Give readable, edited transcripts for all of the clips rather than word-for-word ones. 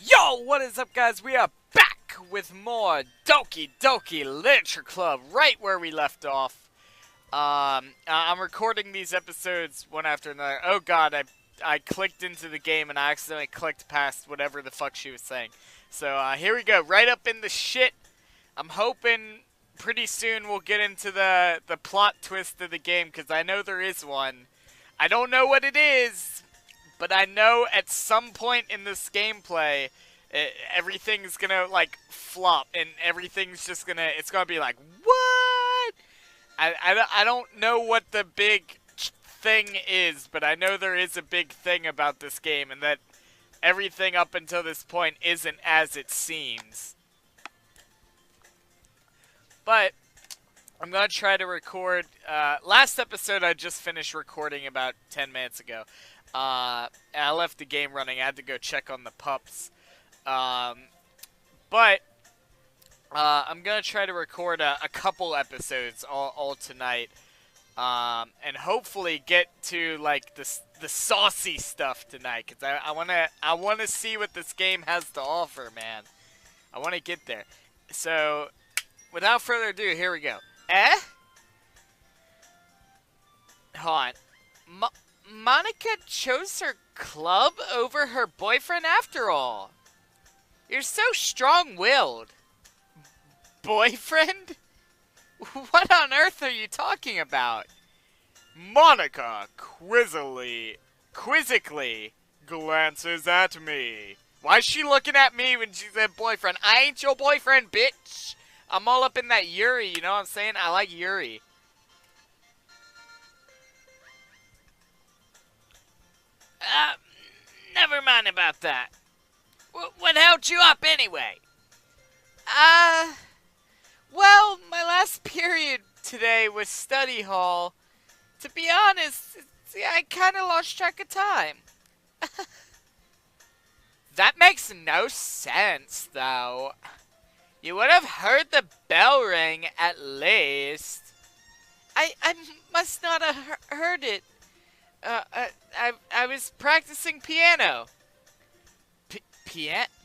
Yo, what is up, guys? We are back with more Doki Literature Club, right where we left off. I'm recording these episodes one after another. Oh god, I clicked into the game and I accidentally clicked past whatever the fuck she was saying. So, here we go, right up in the shit. I'm hoping pretty soon we'll get into the plot twist of the game, because I know there is one. I don't know what it is, but I know at some point in this gameplay, everything's gonna, like, flop, and everything's just gonna, it's gonna be like, what? I don't know what the big thing is, but I know there is a big thing about this game, and that everything up until this point isn't as it seems. But I'm gonna try to record, last episode I just finished recording about 10 minutes ago. And I left the game running. I had to go check on the pups. But I'm gonna try to record a couple episodes all tonight. And hopefully get to, like, the saucy stuff tonight, because I wanna see what this game has to offer, man. I wanna get there. So, without further ado, here we go. Hold on. Monica chose her club over her boyfriend after all. You're so strong-willed. Boyfriend? What on earth are you talking about? Monica quizzically glances at me. Why is she looking at me when she said boyfriend? I ain't your boyfriend, bitch. I'm all up in that Yuri, you know what I'm saying? I like Yuri. Never mind about that. What held you up anyway? Well, my last period today was study hall. To be honest, I kind of lost track of time. That makes no sense, though. You would have heard the bell ring at least. I must not have heard it. I was practicing piano.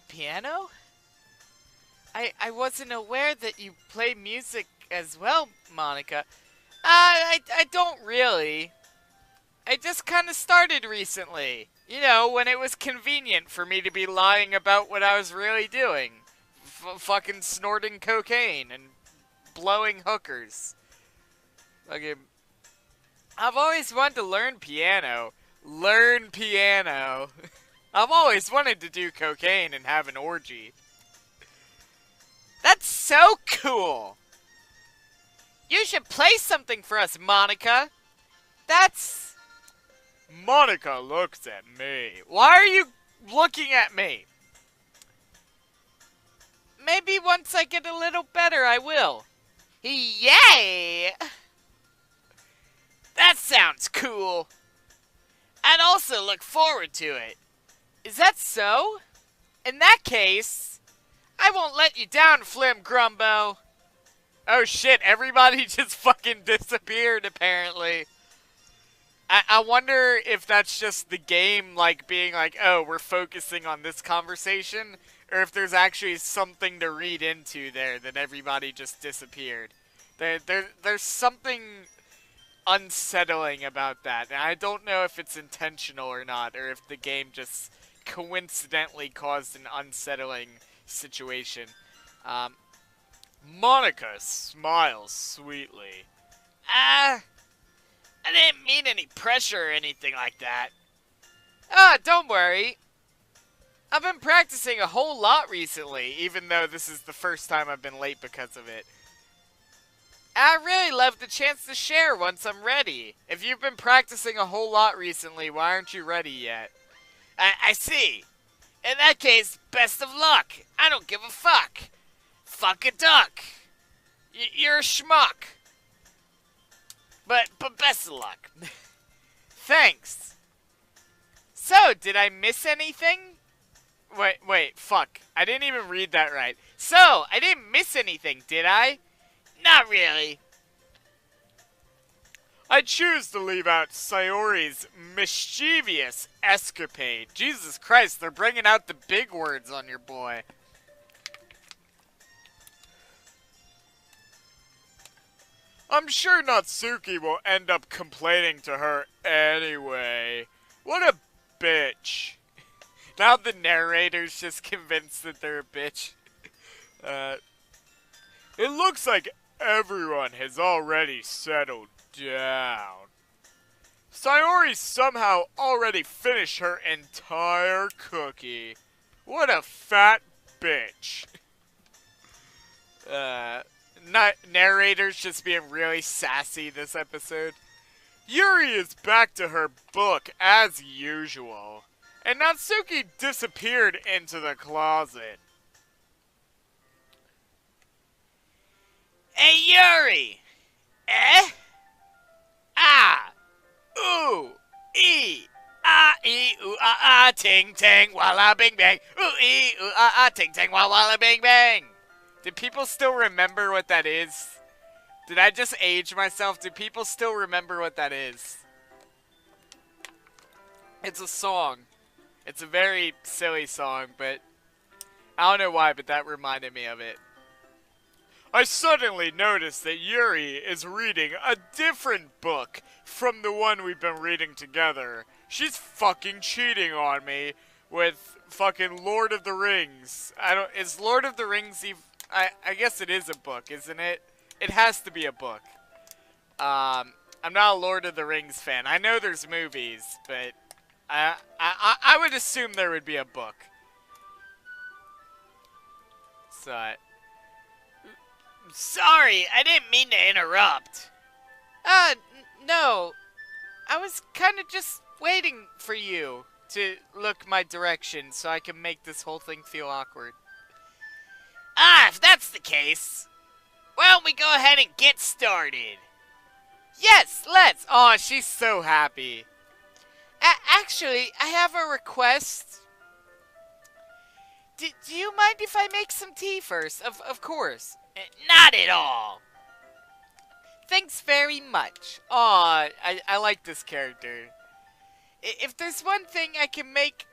Piano? I wasn't aware that you play music as well, Monica. I don't really. I just kind of started recently. You know, when it was convenient for me to be lying about what I was really doing. Fucking snorting cocaine and blowing hookers. Okay. I've always wanted to learn piano. I've always wanted to do cocaine and have an orgy. That's so cool! You should play something for us, Monica. That's... Monica looks at me. Why are you looking at me? Maybe once I get a little better, I will. Yay! That sounds cool. I'd also look forward to it. Is that so? In that case, I won't let you down, Flim Grumbo. Oh shit, everybody just fucking disappeared, apparently. I wonder if that's just the game, like, being like, oh, we're focusing on this conversation, or if there's actually something to read into there that everybody just disappeared. There's something unsettling about that, and I don't know if it's intentional or not, or if the game just coincidentally caused an unsettling situation. Monica smiles sweetly. I didn't mean any pressure or anything like that. Don't worry. I've been practicing a whole lot recently, even though this is the first time I've been late because of it. I really love the chance to share once I'm ready. If you've been practicing a whole lot recently, why aren't you ready yet? I see. In that case, best of luck. I don't give a fuck. Fuck a duck. You're a schmuck. But best of luck. Thanks. So, did I miss anything? Wait, fuck. I didn't even read that right. So, I didn't miss anything, did I? Not really. I choose to leave out Sayori's mischievous escapade. Jesus Christ, they're bringing out the big words on your boy. I'm sure Natsuki will end up complaining to her anyway. What a bitch. Now the narrator's just convinced that they're a bitch. It looks like everyone has already settled down. Sayori somehow already finished her entire cookie. What a fat bitch. Narrator's just being really sassy this episode. Yuri is back to her book as usual, and Natsuki disappeared into the closet. Hey, Yuri! Eh? Ah! Ooh! Ee! Ah! Ee! Ooh! Ah! Ah! Ting! Ting! Walla! Bing! Bang! Ooh! Ee! Ooh! Ah! Ah! Ting! Ting! Walla! Bing! Bang! Do people still remember what that is? Did I just age myself? Do people still remember what that is? It's a song. It's a very silly song, but I don't know why, but that reminded me of it. I suddenly noticed that Yuri is reading a different book from the one we've been reading together. She's fucking cheating on me with fucking Lord of the Rings. Is Lord of the Rings even... I guess it is a book, isn't it? It has to be a book. I'm not a Lord of the Rings fan. I know there's movies, but I would assume there would be a book. So, sorry, I didn't mean to interrupt. No. I was kind of just waiting for you to look my direction so I can make this whole thing feel awkward. Ah, if that's the case, why don't we go ahead and get started? Yes, let's. Oh, she's so happy. Actually, I have a request. Do you mind if I make some tea first? Of course. Not at all. Thanks very much. Aw, I like this character. If there's one thing I can make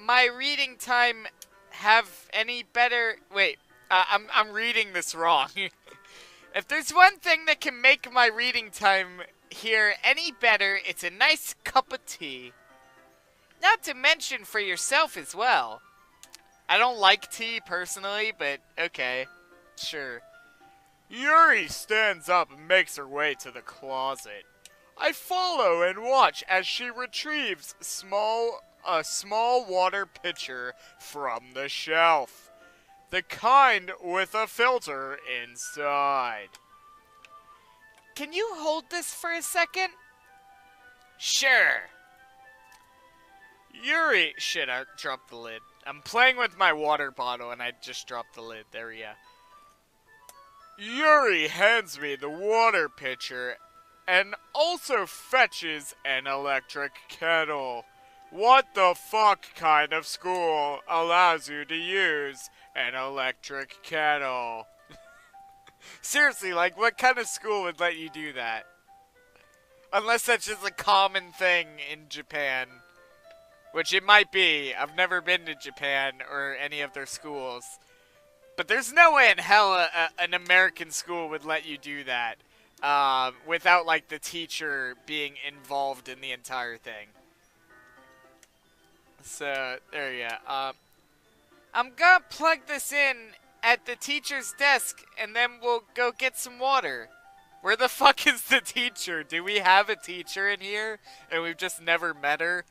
my reading time have any better... Wait, I'm reading this wrong. If there's one thing that can make my reading time here any better, it's a nice cup of tea. Not to mention for yourself as well. I don't like tea personally, but okay, sure. Yuri stands up and makes her way to the closet. I follow and watch as she retrieves a small water pitcher from the shelf. The kind with a filter inside. Can you hold this for a second? Sure. Yuri... Shit, I dropped the lid. I'm playing with my water bottle and I just dropped the lid. There we go. Yuri hands me the water pitcher and also fetches an electric kettle. What the fuck kind of school allows you to use an electric kettle? Seriously, like, what kind of school would let you do that? Unless that's just a common thing in Japan. Which it might be. I've never been to Japan or any of their schools. But there's no way in hell an American school would let you do that. Without, like, the teacher being involved in the entire thing. So, there you go. I'm gonna plug this in at the teacher's desk, and then we'll go get some water. Where the fuck is the teacher? Do we have a teacher in here, and we've just never met her?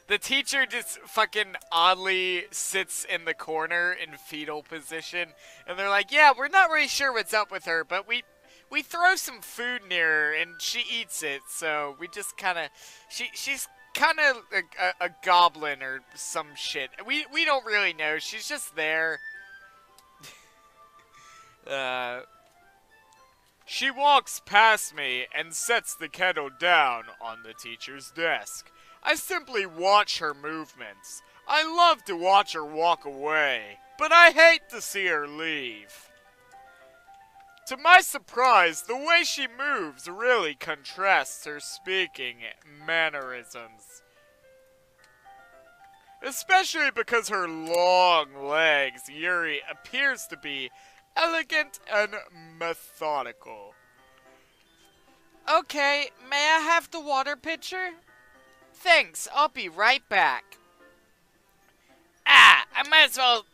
The teacher just fucking oddly sits in the corner in fetal position, and they're like, yeah, we're not really sure what's up with her, but we throw some food near her, and she eats it, so we just kind of... She's kind of a goblin or some shit. We don't really know. She's just there. She walks past me and sets the kettle down on the teacher's desk. I simply watch her movements. I love to watch her walk away, but I hate to see her leave. To my surprise, the way she moves really contrasts her speaking mannerisms. Especially because her long legs, Yuri appears to be elegant and methodical. Okay, may I have the water pitcher? Thanks, I'll be right back. Ah, I might as well...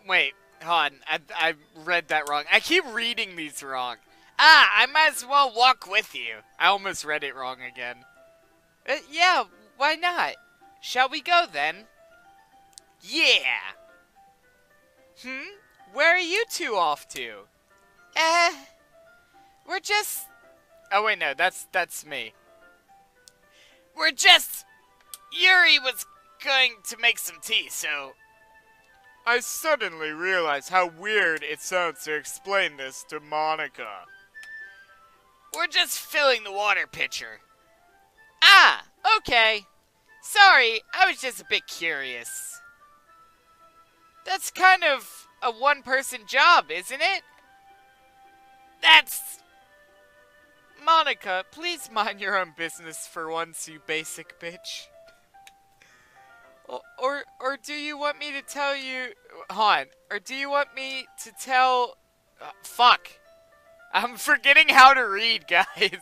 Wait, hold on, I read that wrong. I keep reading these wrong. Ah, I might as well walk with you. I almost read it wrong again. Yeah, why not? Shall we go then? Yeah! Where are you two off to? We're just... Oh wait, no, that's me. We're just... Yuri was going to make some tea, so... I suddenly realized how weird it sounds to explain this to Monica. We're just filling the water pitcher. Ah, okay. Sorry, I was just a bit curious. That's kind of a one-person job, isn't it? That's... Monica, please mind your own business for once, you basic bitch. Or do you want me to tell you... Hold on. Or do you want me to tell... fuck. I'm forgetting how to read, guys.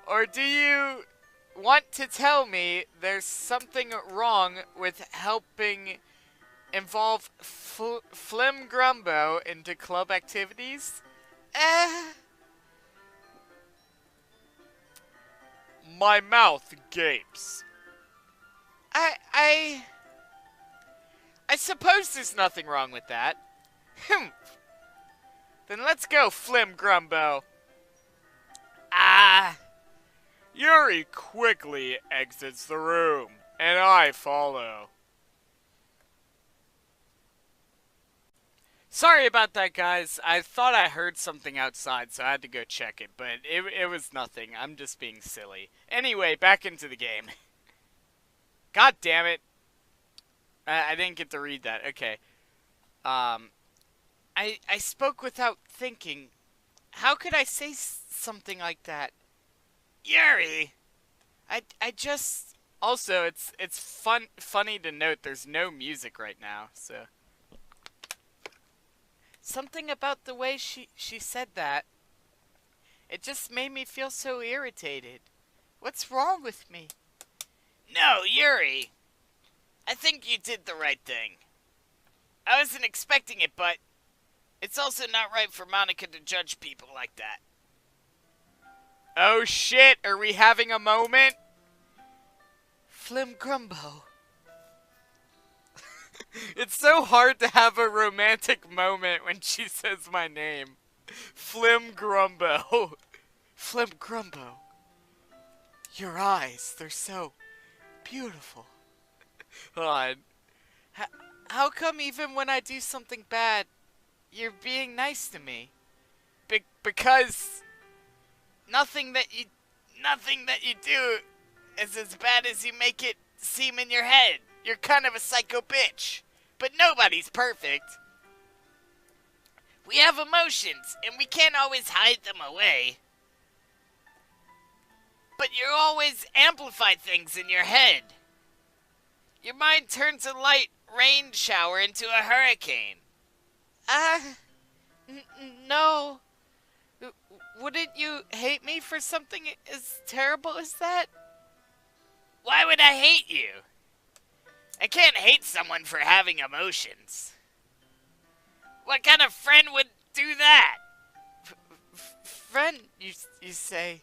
Or do you want to tell me there's something wrong with helping involve Flim Grumbo into club activities? My mouth gapes. I suppose there's nothing wrong with that. Then let's go, Flim Grumbo. Yuri quickly exits the room, and I follow. Sorry about that, guys. I thought I heard something outside, so I had to go check it, but it was nothing. I'm just being silly. Anyway, back into the game. God damn it. I didn't get to read that. Okay. I spoke without thinking. How could I say something like that? Yuri! I just... Also, it's funny to note there's no music right now, so... Something about the way she said that. It just made me feel so irritated. What's wrong with me? No, Yuri. I think you did the right thing. I wasn't expecting it, but it's also not right for Monica to judge people like that. Oh shit, are we having a moment? Flim Grumbo. It's so hard to have a romantic moment when she says my name. Flim Grumbo. Flim Grumbo. Your eyes, they're so beautiful. Hold on. How come even when I do something bad, you're being nice to me? Because nothing that you do is as bad as you make it seem in your head. You're kind of a psycho bitch. But nobody's perfect. We have emotions, and we can't always hide them away. But you always amplify things in your head. Your mind turns a light rain shower into a hurricane. No. Wouldn't you hate me for something as terrible as that? Why would I hate you? I can't hate someone for having emotions. What kind of friend would do that? Friend, you say?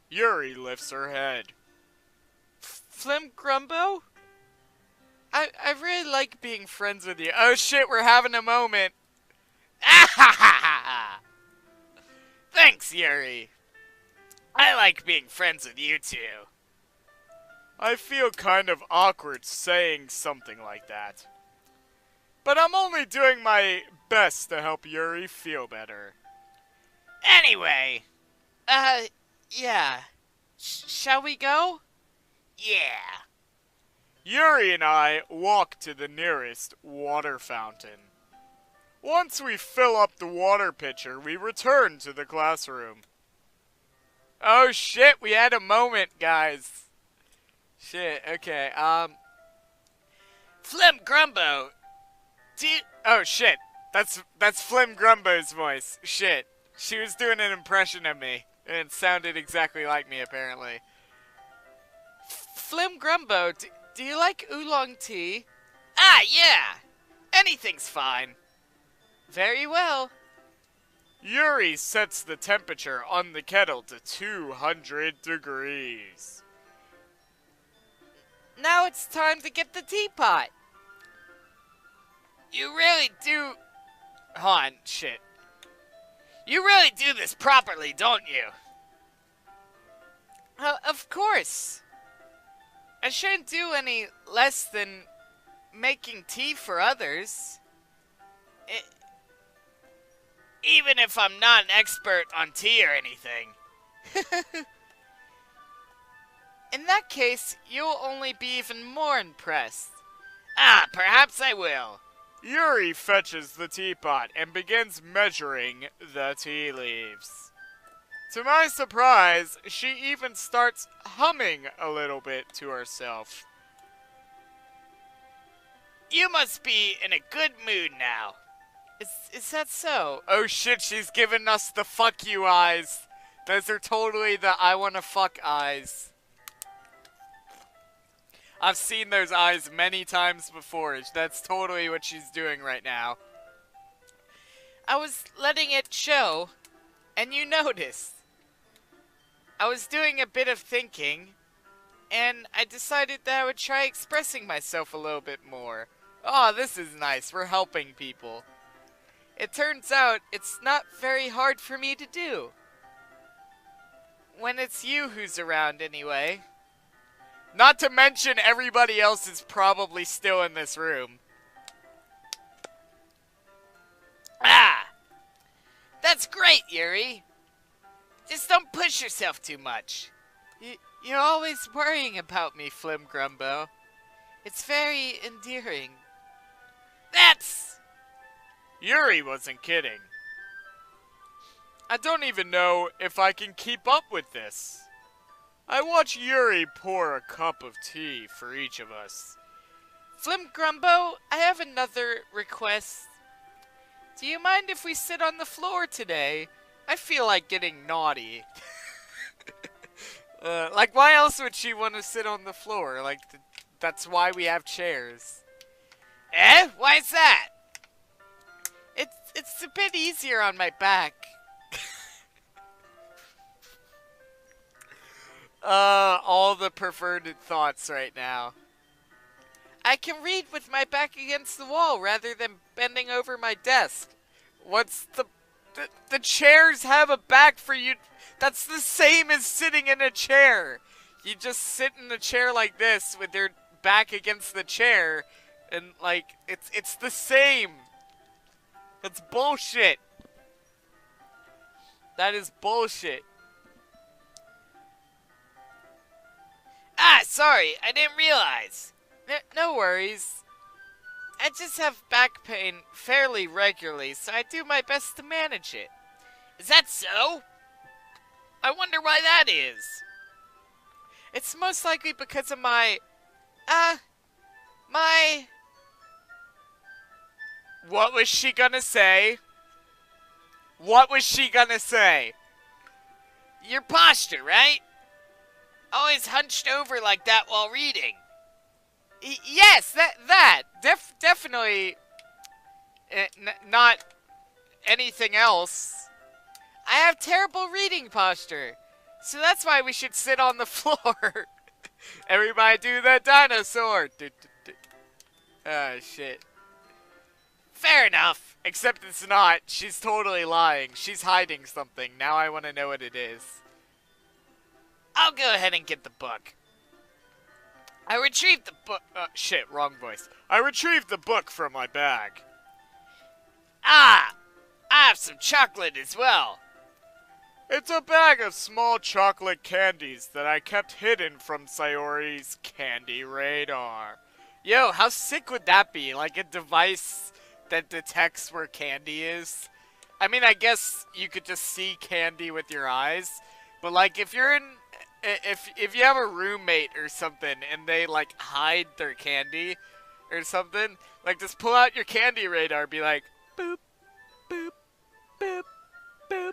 Yuri lifts her head. Flim Grumbo? I really like being friends with you. Oh shit, we're having a moment. Thanks, Yuri. I like being friends with you too. I feel kind of awkward saying something like that. But I'm only doing my best to help Yuri feel better. Anyway, yeah. Shall we go? Yeah. Yuri and I walk to the nearest water fountain. Once we fill up the water pitcher, we return to the classroom. Oh shit, we had a moment, guys. Shit, okay, Flim Grumbo, oh shit, that's Flim Grumbo's voice. Shit, she was doing an impression of me, and it sounded exactly like me, apparently. Flim Grumbo, do you like oolong tea? Ah, yeah, anything's fine. Very well. Yuri sets the temperature on the kettle to 200 degrees. Now it's time to get the teapot. You really do... Hold on, shit. You really do this properly, don't you? Of course. I shouldn't do any less than making tea for others. Even if I'm not an expert on tea or anything. In that case, you'll only be even more impressed. Ah, perhaps I will. Yuri fetches the teapot and begins measuring the tea leaves. To my surprise, she even starts humming a little bit to herself. You must be in a good mood now. Is that so? Oh shit, she's giving us the fuck you eyes. Those are totally the I wanna fuck eyes. I've seen those eyes many times before. That's totally what she's doing right now. I was letting it show, and you noticed. I was doing a bit of thinking, and I decided that I would try expressing myself a little bit more. Oh, this is nice. We're helping people. It turns out it's not very hard for me to do. When it's you who's around, anyway. Not to mention everybody else is probably still in this room. Ah! That's great, Yuri. Just don't push yourself too much. You're always worrying about me, Flim Grumbo. It's very endearing. That's... Yuri wasn't kidding. I don't even know if I can keep up with this. I watch Yuri pour a cup of tea for each of us. Flim Grumbo, I have another request. Do you mind if we sit on the floor today? I feel like getting naughty. Like, why else would she want to sit on the floor? Like, that's why we have chairs. Eh? Why is that? It's a bit easier on my back. All the perverted thoughts right now. I can read with my back against the wall rather than bending over my desk. What's the chairs have a back for you? That's the same as sitting in a chair. You just sit in a chair like this with your back against the chair, and like it's the same. That's bullshit. That is bullshit. Ah, sorry, I didn't realize. No worries. I just have back pain fairly regularly, so I do my best to manage it. Is that so? I wonder why that is. It's most likely because of my... What was she gonna say? What was she gonna say? Your posture, right? Always hunched over like that while reading. Yes, definitely not anything else. I have terrible reading posture, so that's why we should sit on the floor. Everybody do the dinosaur. Oh, shit. Fair enough, except it's not. She's totally lying. She's hiding something. Now I want to know what it is. I'll go ahead and get the book. I retrieved the book. Shit, wrong voice. I retrieved the book from my bag. Ah! I have some chocolate as well. It's a bag of small chocolate candies that I kept hidden from Sayori's candy radar. Yo, how sick would that be? Like a device that detects where candy is. I mean, I guess you could just see candy with your eyes, but like if you're in, if you have a roommate or something and they like hide their candy or something, like just pull out your candy radar, be like, boop, boop, boop, boop,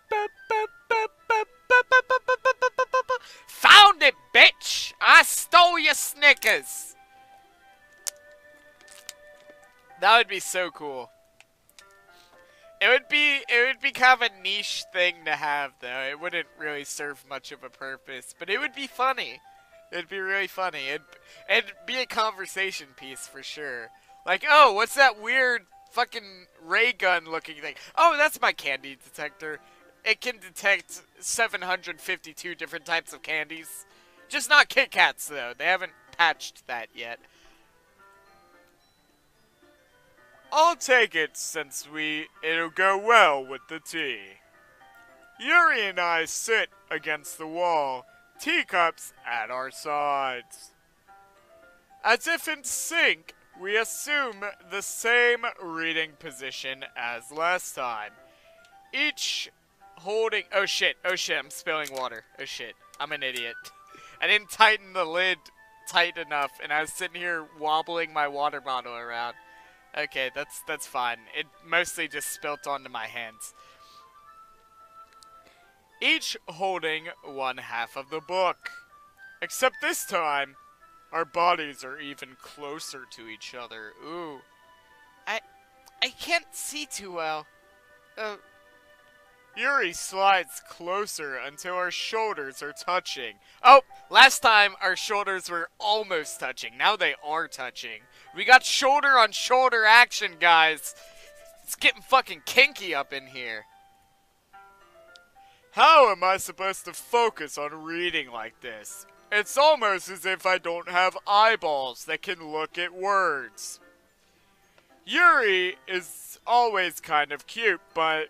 boop, boop, boop, boop, boop, boop, boop, boop, boop, boop, boop, boop. Found it, bitch! I stole your Snickers. That would be so cool. It would be kind of a niche thing to have, though. It wouldn't really serve much of a purpose, but it would be funny. It'd be really funny. It'd be a conversation piece for sure. Like, oh, what's that weird fucking ray gun looking thing? Oh, that's my candy detector. It can detect 752 different types of candies. Just not Kit Kats, though. They haven't patched that yet. I'll take it since it'll go well with the tea. Yuri and I sit against the wall, teacups at our sides. As if in sync, we assume the same reading position as last time. Each holding... Oh shit, I'm spilling water. Oh shit, I'm an idiot. I didn't tighten the lid tight enough, and I was sitting here wobbling my water bottle around. Okay, that's fine. It mostly just spilt onto my hands. Each holding one half of the book. Except this time, our bodies are even closer to each other. Ooh. I can't see too well. Yuri slides closer until our shoulders are touching. Oh, last time our shoulders were almost touching. Now they are touching. We got shoulder on shoulder action, guys. It's getting fucking kinky up in here. How am I supposed to focus on reading like this? It's almost as if I don't have eyeballs that can look at words. Yuri is always kind of cute, but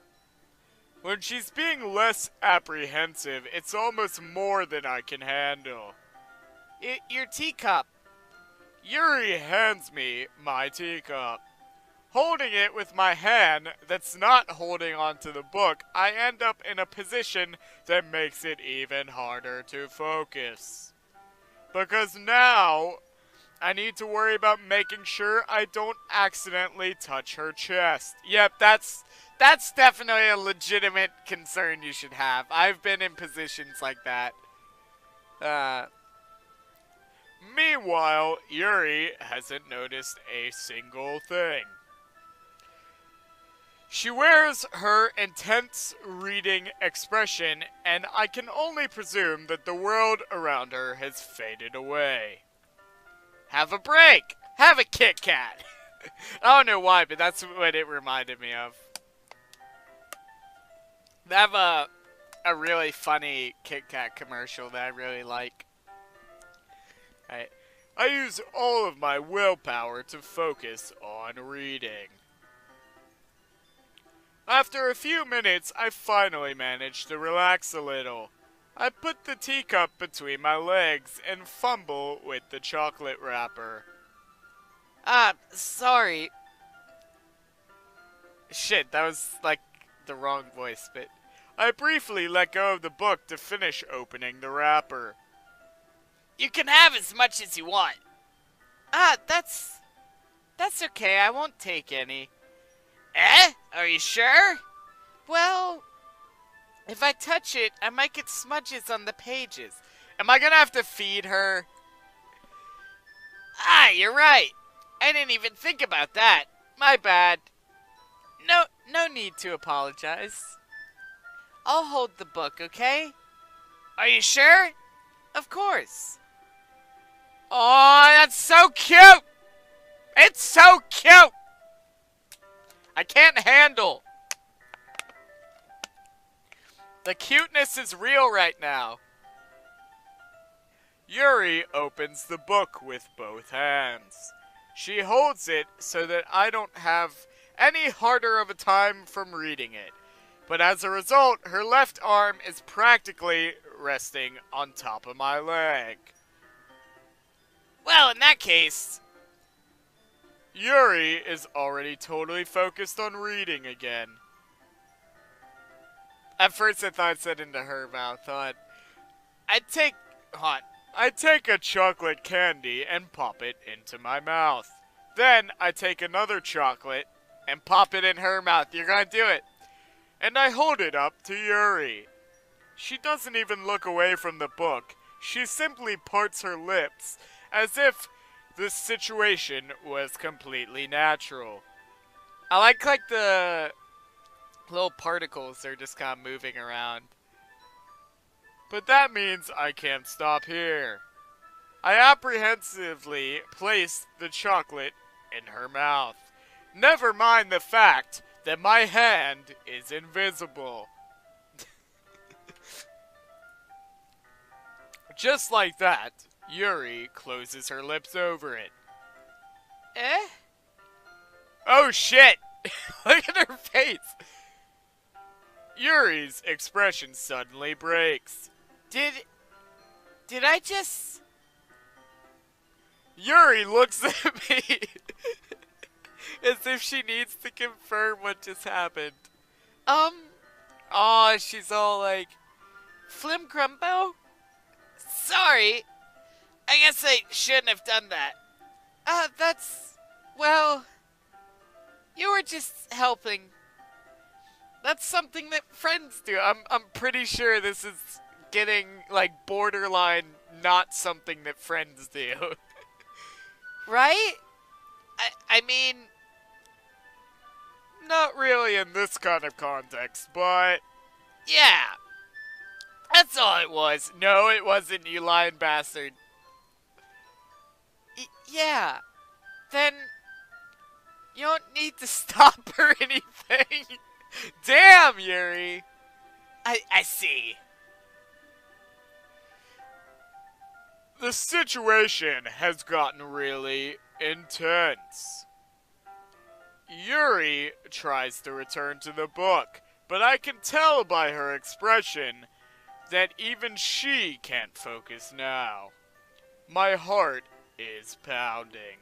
when she's being less apprehensive, it's almost more than I can handle. Your teacup. Yuri hands me my teacup. Holding it with my hand that's not holding onto the book, I end up in a position that makes it even harder to focus. Because now, I need to worry about making sure I don't accidentally touch her chest. Yep, that's definitely a legitimate concern you should have. I've been in positions like that. Meanwhile, Yuri hasn't noticed a single thing. She wears her intense reading expression, and I can only presume that the world around her has faded away. Have a break! Have a Kit Kat! I don't know why, but that's what it reminded me of. They have a really funny Kit Kat commercial that I really like. I use all of my willpower to focus on reading. After a few minutes, I finally managed to relax a little. I put the teacup between my legs and fumble with the chocolate wrapper. Sorry. Shit, that was like the wrong voice, but I briefly let go of the book to finish opening the wrapper. You can have as much as you want. That's okay. I won't take any. Eh? Are you sure? Well, if I touch it, I might get smudges on the pages. Am I gonna have to feed her? You're right. I didn't even think about that. My bad. No need to apologize. I'll hold the book, okay? Are you sure? Of course. Oh, that's so cute! It's so cute! I can't handle. The cuteness is real right now. Yuri opens the book with both hands. She holds it so that I don't have any harder of a time from reading it. But as a result, her left arm is practically resting on top of my leg. Well, in that case... Yuri is already totally focused on reading again. At first I thought it said into her mouth. I'd take a chocolate candy and pop it into my mouth. Then I take another chocolate and pop it in her mouth. You're gonna do it. And I hold it up to Yuri. She doesn't even look away from the book. She simply parts her lips as if this situation was completely natural. I like the little particles are just kind of moving around. But that means I can't stop here. I apprehensively place the chocolate in her mouth. Never mind the fact that my hand is invisible. Just like that, Yuri closes her lips over it. Eh? Oh shit! Look at her face! Yuri's expression suddenly breaks. Did I just... Yuri looks at me as if she needs to confirm what just happened. Aw, she's all like, Flim Grumbo? Sorry. I guess I shouldn't have done that. Well, you were just helping. That's something that friends do. I'm pretty sure this is getting, like, borderline not something that friends do. Right? I mean, not really in this kind of context, but yeah. That's all it was. No, it wasn't, you lying bastard. Yeah. Then you don't need to stop or anything. Damn, Yuri. I see. The situation has gotten really intense. Yuri tries to return to the book, but I can tell by her expression that even she can't focus now. My heart is pounding.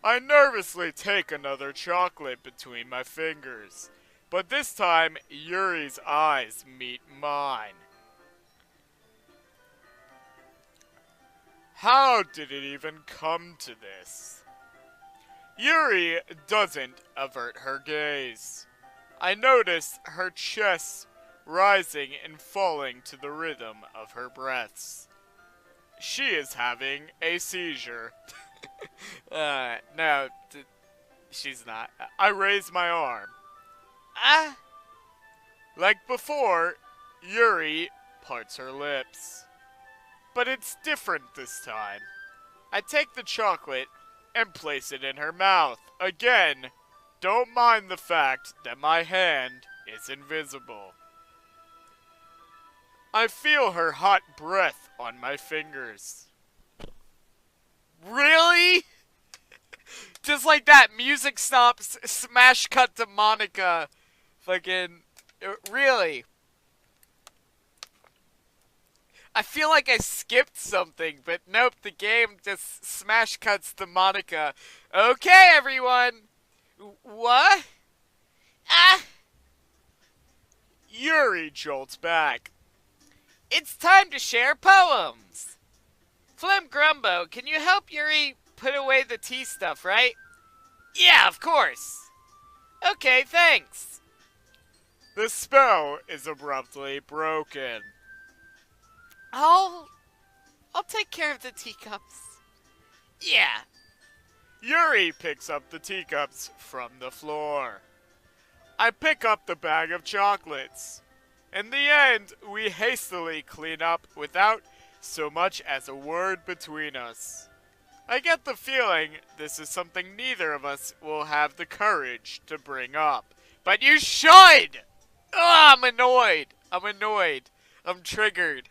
I nervously take another chocolate between my fingers, but this time Yuri's eyes meet mine. How did it even come to this? Yuri doesn't avert her gaze. I notice her chest rising and falling to the rhythm of her breaths. She is having a seizure. No, she's not. I raise my arm. Like before, Yuri parts her lips. But it's different this time. I take the chocolate and place it in her mouth. Again, don't mind the fact that my hand is invisible. I feel her hot breath on my fingers. Really? Just like that, music stops, smash cut to Monica. Fucking, really? I feel like I skipped something, but nope, the game just smash cuts to Monica. Okay, everyone. What? Yuri jolts back. It's time to share poems. Flim Grumbo, can you help Yuri put away the tea stuff, right? Yeah, of course. Okay, thanks. The spell is abruptly broken. I'll take care of the teacups. Yeah. Yuri picks up the teacups from the floor. I pick up the bag of chocolates. In the end, we hastily clean up without so much as a word between us. I get the feeling this is something neither of us will have the courage to bring up. But you should! Oh, I'm annoyed. I'm triggered.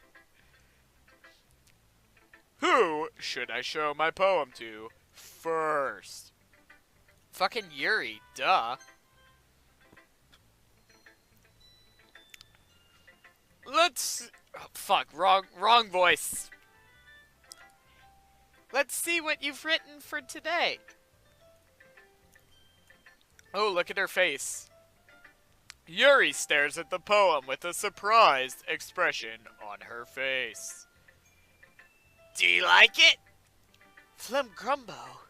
Who should I show my poem to first? Fucking Yuri, duh. Let's... Oh, fuck, wrong voice. Let's see what you've written for today. Oh, look at her face. Yuri stares at the poem with a surprised expression on her face. Do you like it? Flem Grumbo.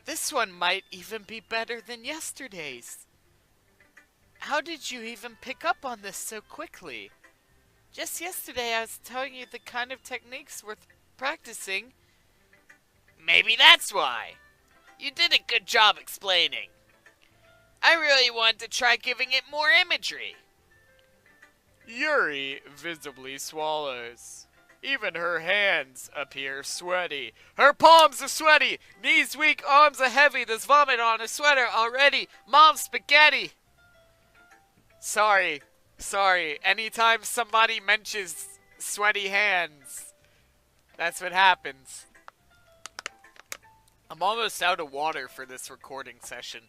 This one might even be better than yesterday's. How did you even pick up on this so quickly? Just yesterday I was telling you the kind of techniques worth practicing. Maybe that's why. You did a good job explaining. I really wanted to try giving it more imagery. Yuri visibly swallows. Even her hands appear sweaty. Her palms are sweaty. Knees weak, arms are heavy. There's vomit on her sweater already. Mom, spaghetti. Sorry. Anytime somebody mentions sweaty hands, that's what happens. I'm almost out of water for this recording session.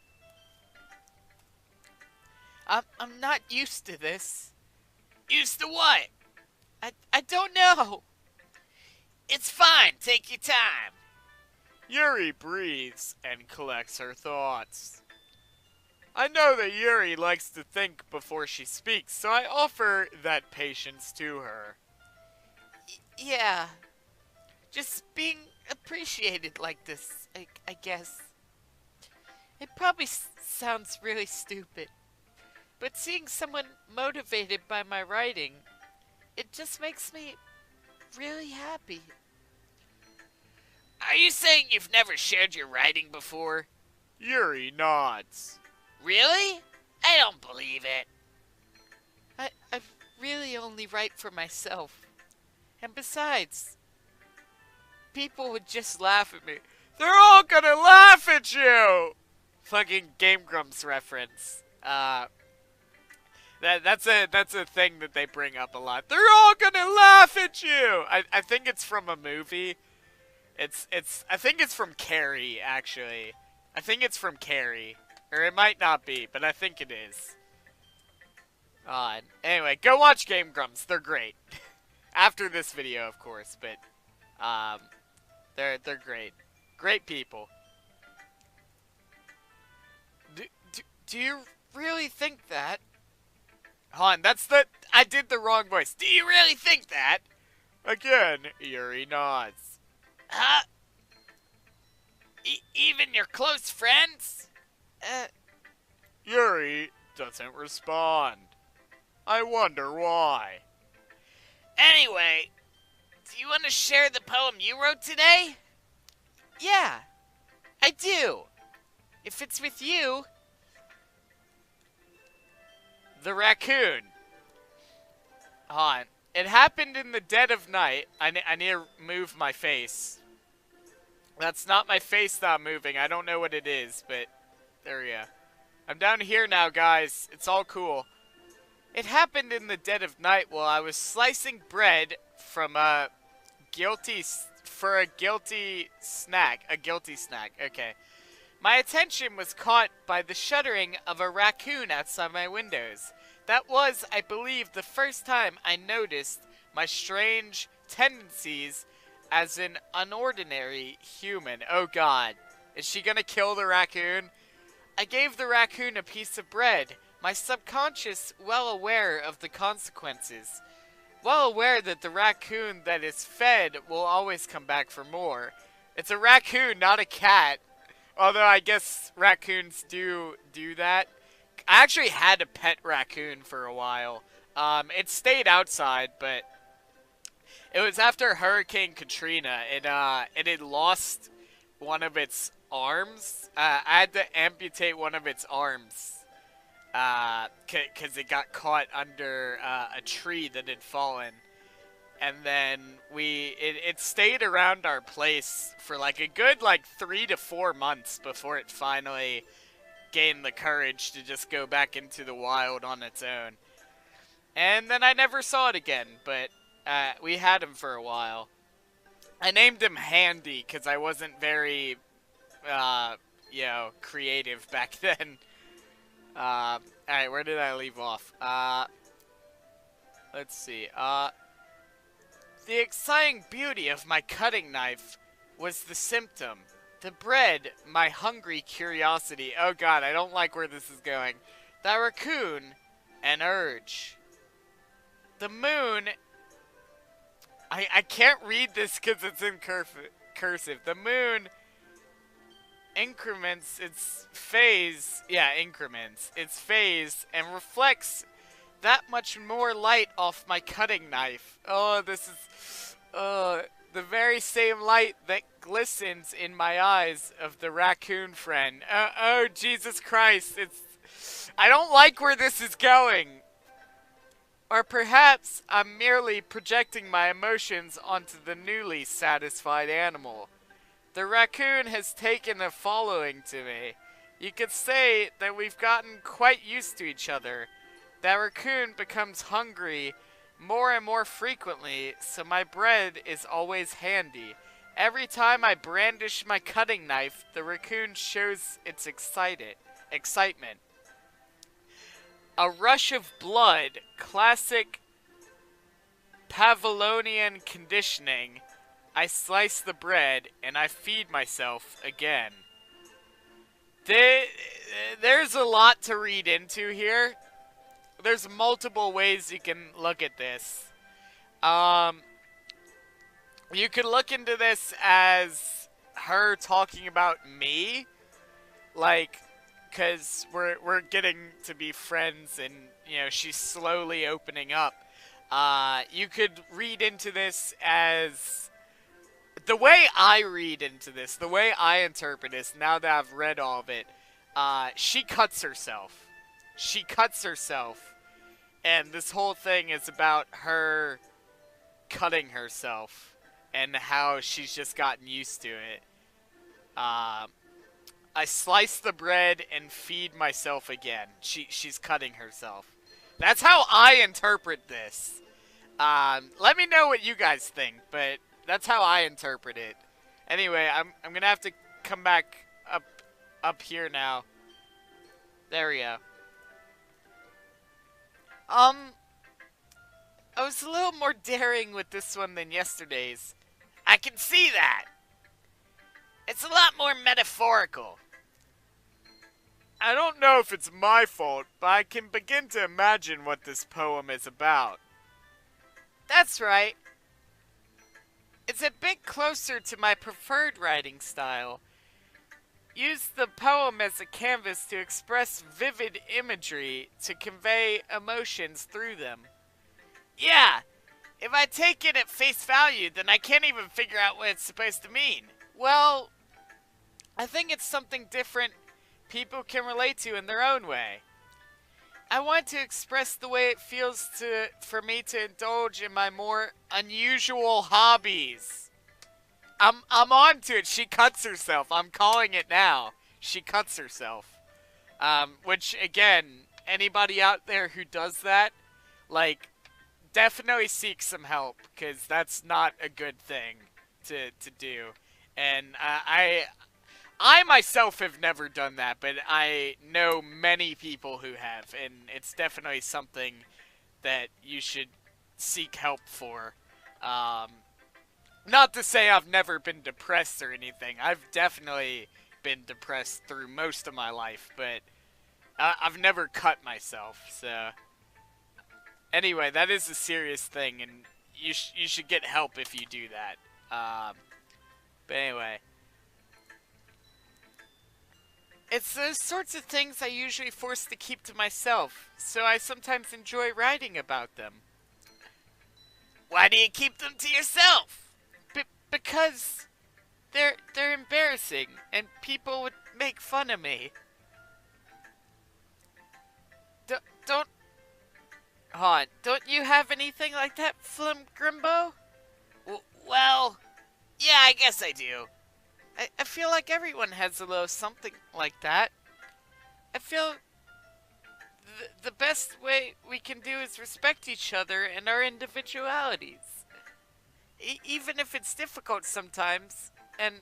I'm not used to this. Used to what? I don't know. It's fine. Take your time. Yuri breathes and collects her thoughts. I know that Yuri likes to think before she speaks, so I offer that patience to her. Yeah. Just being appreciated like this, I guess. It probably sounds really stupid, but seeing someone motivated by my writing, it just makes me really happy. Are you saying you've never shared your writing before? Yuri nods. Really? I don't believe it. I really only write for myself. And besides, people would just laugh at me. They're all gonna laugh at you! Fucking Game Grumps reference. That's a thing that they bring up a lot. They're all gonna laugh at you! I think it's from a movie. I think it's from Carrie, actually. I think it's from Carrie. Or it might not be, but I think it is. Anyway, go watch Game Grumps. They're great. After this video, of course, but they're great. Great people. Do you really think that? Hold on, I did the wrong voice. Do you really think that? Again, Yuri nods. Huh? Even your close friends? Yuri doesn't respond. I wonder why. Anyway, do you want to share the poem you wrote today? Yeah, I do. If it's with you. The raccoon. Hold on. It happened in the dead of night. I need to move my face. That's not my face that I'm moving. I don't know what it is, but there we go. I'm down here now, guys. It's all cool. It happened in the dead of night while I was slicing bread from a guilty snack. A guilty snack. Okay. My attention was caught by the shuddering of a raccoon outside my windows. That was, I believe, the first time I noticed my strange tendencies as an unordinary human. Oh god. Is she gonna kill the raccoon? I gave the raccoon a piece of bread, my subconscious well aware of the consequences. Well aware that the raccoon that is fed will always come back for more. It's a raccoon, not a cat. Although I guess raccoons do that. I actually had a pet raccoon for a while. It stayed outside, but it was after Hurricane Katrina. It had lost one of its arms. I had to amputate one of its arms. Because it got caught under a tree that had fallen. And then it stayed around our place for like a good 3 to 4 months before it finally gained the courage to just go back into the wild on its own. And then I never saw it again, but we had him for a while. I named him Handy because I wasn't very, creative back then. Alright, where did I leave off? Let's see, the exciting beauty of my cutting knife was the symptom. The bread, my hungry curiosity. Oh god, I don't like where this is going. The raccoon, an urge. The moon, I can't read this because it's in cursive. The moon increments its phase, increments its phase and reflects that much more light off my cutting knife. Oh, this is, the very same light that glistens in my eyes of the raccoon friend. Oh, Jesus Christ, I don't like where this is going. Or perhaps I'm merely projecting my emotions onto the newly satisfied animal. The raccoon has taken a following to me. You could say that we've gotten quite used to each other. That raccoon becomes hungry more and more frequently, so my bread is always handy. Every time I brandish my cutting knife, the raccoon shows its excitement. A rush of blood, classic Pavlovian conditioning. I slice the bread and I feed myself again. There's a lot to read into here. There's multiple ways you can look at this. You could look into this as her talking about me, like, because we're getting to be friends and, you know, she's slowly opening up. You could read into this as, the way I read into this, the way I interpret this, now that I've read all of it, she cuts herself. She cuts herself. And this whole thing is about her cutting herself and how she's just gotten used to it. I slice the bread and feed myself again. She's cutting herself. That's how I interpret this. Let me know what you guys think, but that's how I interpret it. Anyway, I'm gonna have to come back up here now. There we go. I was a little more daring with this one than yesterday's. I can see that. It's a lot more metaphorical. I don't know if it's my fault, but I can begin to imagine what this poem is about. That's right. It's a bit closer to my preferred writing style. Use the poem as a canvas to express vivid imagery, to convey emotions through them. Yeah, if I take it at face value, then I can't even figure out what it's supposed to mean. Well, I think it's something different people can relate to in their own way. I want to express the way it feels for me to indulge in my more unusual hobbies. I'm on to it. She cuts herself. I'm calling it now. She cuts herself. Which, again, anybody out there who does that, like, definitely seek some help, because that's not a good thing to do. And I myself have never done that, but I know many people who have, and it's definitely something that you should seek help for. Not to say I've never been depressed or anything. I've definitely been depressed through most of my life, but I've never cut myself, so... Anyway, that is a serious thing, and you should get help if you do that. But anyway... It's those sorts of things I usually force to keep to myself, so I sometimes enjoy writing about them. Why do you keep them to yourself? Because they're embarrassing, and people would make fun of me. Don't... Hold on, don't you have anything like that, Flim Grimbo? Well, yeah, I guess I do. I feel like everyone has a little something like that. I feel the best way we can do is respect each other and our individualities. Even if it's difficult sometimes, and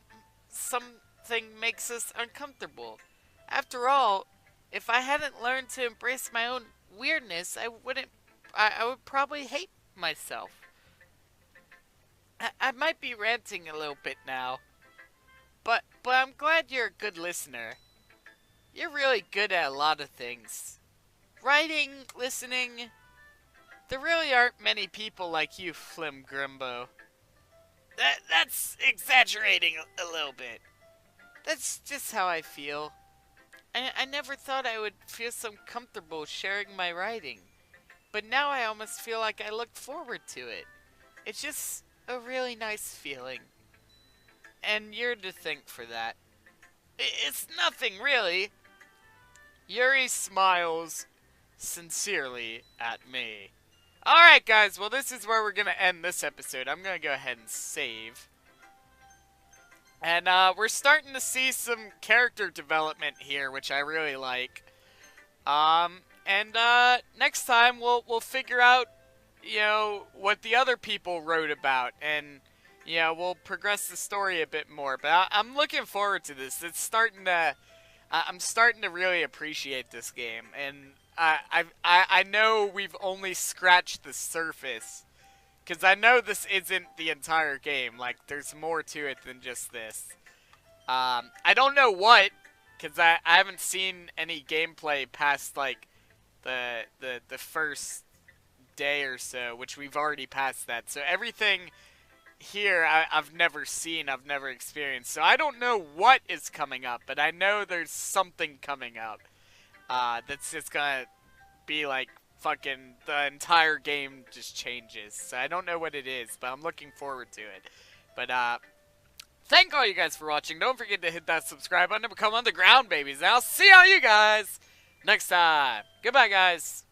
something makes us uncomfortable. After all, if I hadn't learned to embrace my own weirdness, I would probably hate myself. I might be ranting a little bit now. But I'm glad you're a good listener. You're really good at a lot of things. Writing, listening. There really aren't many people like you, Flim Grimbo. That's exaggerating a little bit. That's just how I feel. I never thought I would feel so comfortable sharing my writing. But now I almost feel like I look forward to it. It's just a really nice feeling. And you're to thank for that. It's nothing, really. Yuri smiles sincerely at me. Alright, guys, well, this is where we're going to end this episode. I'm going to go ahead and save. And we're starting to see some character development here, which I really like. And next time we'll figure out, you know, what the other people wrote about, and you know, we'll progress the story a bit more. But I'm looking forward to this. It's starting to, I'm starting to really appreciate this game, and I know we've only scratched the surface, because I know this isn't the entire game. Like, there's more to it than just this. I don't know what, because I haven't seen any gameplay past, like, the first day or so, which we've already passed that. So everything here I've never seen, I've never experienced. So I don't know what is coming up, but I know there's something coming up that's just gonna be like fucking the entire game just changes. So I don't know what it is, but I'm looking forward to it. But thank all you guys for watching. Don't forget to hit that subscribe button and become underground babies. And I'll see all you guys next time. Goodbye, guys.